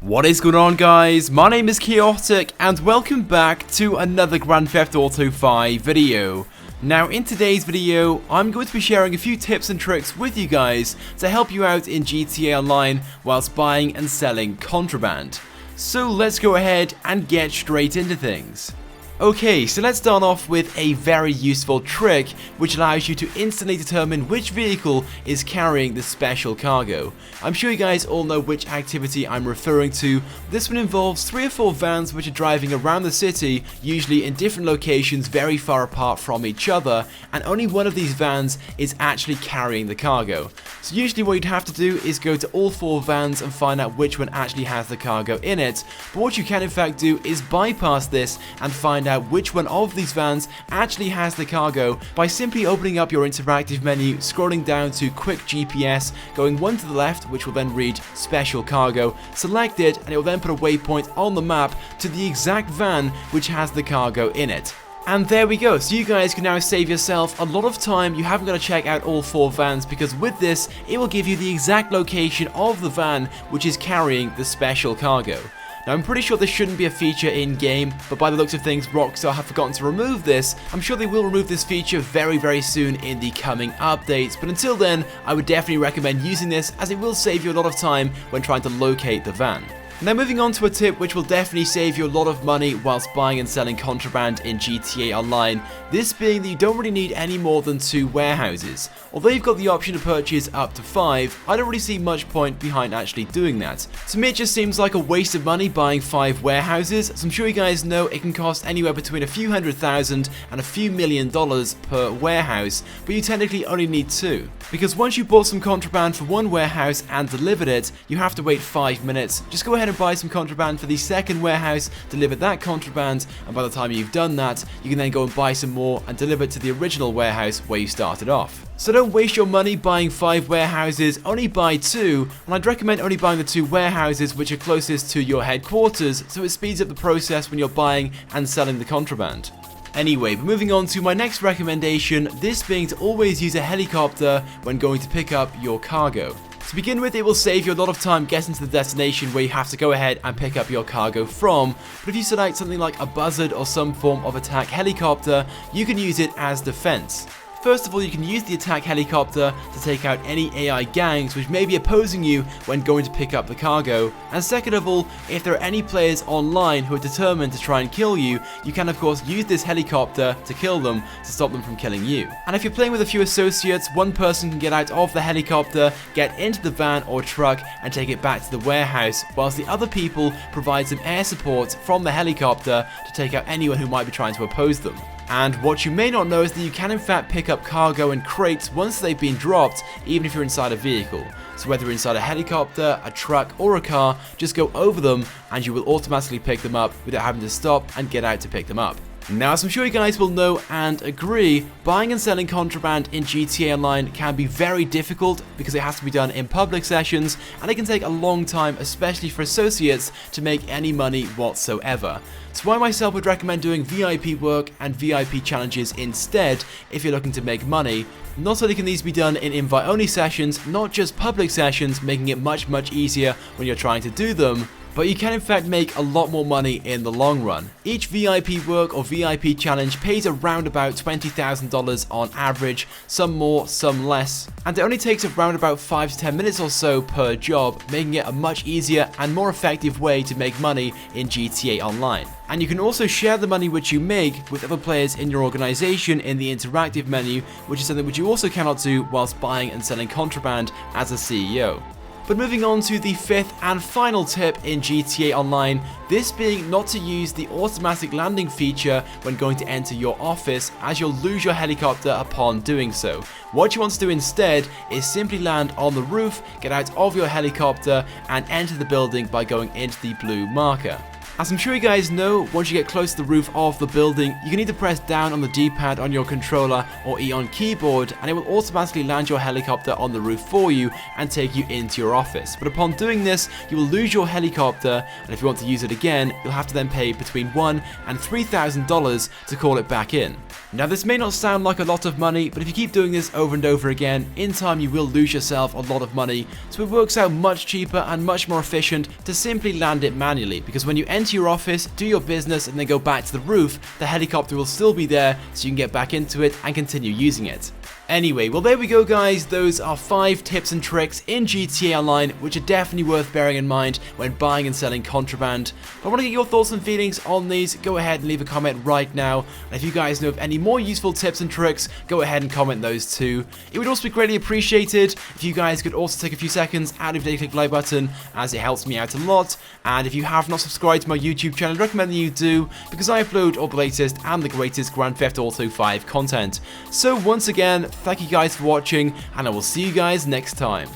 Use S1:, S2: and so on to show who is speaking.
S1: What is going on, guys? My name is Chaotic and welcome back to another Grand Theft Auto 5 video. Now in today's video, I'm going to be sharing a few tips and tricks with you guys to help you out in GTA Online whilst buying and selling contraband. So let's go ahead and get straight into things. Okay, so let's start off with a very useful trick which allows you to instantly determine which vehicle is carrying the special cargo. I'm sure you guys all know which activity I'm referring to. This one involves 3 or 4 vans which are driving around the city, usually in different locations very far apart from each other, and only one of these vans is actually carrying the cargo. So usually what you'd have to do is go to all 4 vans and find out which one actually has the cargo in it, but what you can in fact do is bypass this and find out which one of these vans actually has the cargo by simply opening up your interactive menu, scrolling down to quick GPS, going one to the left which will then read special cargo, select it and it will then put a waypoint on the map to the exact van which has the cargo in it. And there we go, so you guys can now save yourself a lot of time. You haven't got to check out all 4 vans because with this it will give you the exact location of the van which is carrying the special cargo. Now I'm pretty sure this shouldn't be a feature in game, but by the looks of things Rockstar have forgotten to remove this. I'm sure they will remove this feature very soon in the coming updates, but until then I would definitely recommend using this as it will save you a lot of time when trying to locate the van. Now moving on to a tip which will definitely save you a lot of money whilst buying and selling contraband in GTA Online, this being that you don't really need any more than 2 warehouses. Although you've got the option to purchase up to 5, I don't really see much point behind actually doing that. To me it just seems like a waste of money buying 5 warehouses, as I'm sure you guys know it can cost anywhere between a few $100,000 and a few $1 million per warehouse, but you technically only need 2. Because once you bought some contraband for one warehouse and delivered it, you have to wait 5 minutes. Just go ahead and buy some contraband for the second warehouse, deliver that contraband, and by the time you've done that, you can then go and buy some more and deliver it to the original warehouse where you started off. So don't waste your money buying 5 warehouses, only buy 2, and I'd recommend only buying the 2 warehouses which are closest to your headquarters, so it speeds up the process when you're buying and selling the contraband. Anyway, but moving on to my next recommendation, this being to always use a helicopter when going to pick up your cargo. To begin with, it will save you a lot of time getting to the destination where you have to go ahead and pick up your cargo from, but if you select something like a buzzard or some form of attack helicopter, you can use it as defense. First of all, you can use the attack helicopter to take out any AI gangs which may be opposing you when going to pick up the cargo, and second of all, if there are any players online who are determined to try and kill you, you can of course use this helicopter to kill them to stop them from killing you. And if you're playing with a few associates, one person can get out of the helicopter, get into the van or truck and take it back to the warehouse, whilst the other people provide some air support from the helicopter to take out anyone who might be trying to oppose them. And what you may not know is that you can in fact pick up cargo in crates once they've been dropped, even if you're inside a vehicle. So whether you're inside a helicopter, a truck or a car, just go over them and you will automatically pick them up without having to stop and get out to pick them up. Now, as I'm sure you guys will know and agree, buying and selling contraband in GTA Online can be very difficult because it has to be done in public sessions and it can take a long time, especially for associates, to make any money whatsoever. So I myself would recommend doing VIP work and VIP challenges instead if you're looking to make money. Not only can these be done in invite-only sessions, not just public sessions, making it much easier when you're trying to do them, but you can in fact make a lot more money in the long run. Each VIP work or VIP challenge pays around about $20,000 on average, some more, some less, and it only takes around about 5 to 10 minutes or so per job, making it a much easier and more effective way to make money in GTA Online. And you can also share the money which you make with other players in your organization in the interactive menu, which is something which you also cannot do whilst buying and selling contraband as a CEO. But moving on to the 5th and final tip in GTA Online, this being not to use the automatic landing feature when going to enter your office, as you'll lose your helicopter upon doing so. What you want to do instead is simply land on the roof, get out of your helicopter and enter the building by going into the blue marker. As I'm sure you guys know, once you get close to the roof of the building, you can either press down on the D-pad on your controller or E on keyboard, and it will automatically land your helicopter on the roof for you and take you into your office. But upon doing this, you will lose your helicopter, and if you want to use it again, you'll have to then pay between $1,000 and $3,000 to call it back in. Now this may not sound like a lot of money, but if you keep doing this over and over again, in time you will lose yourself a lot of money, so it works out much cheaper and much more efficient to simply land it manually, because when you enter your office, do your business, and then go back to the roof, the helicopter will still be there, so you can get back into it and continue using it. Anyway, well there we go guys, those are 5 tips and tricks in GTA Online which are definitely worth bearing in mind when buying and selling contraband. If I want to get your thoughts and feelings on these, go ahead and leave a comment right now, and if you guys know of any more useful tips and tricks, go ahead and comment those too. It would also be greatly appreciated if you guys could also take a few seconds out of your day to click the like button, as it helps me out a lot, and if you have not subscribed to my YouTube channel, I recommend that you do, because I upload all the latest and the greatest Grand Theft Auto 5 content. So once again, thank you guys for watching, and I will see you guys next time.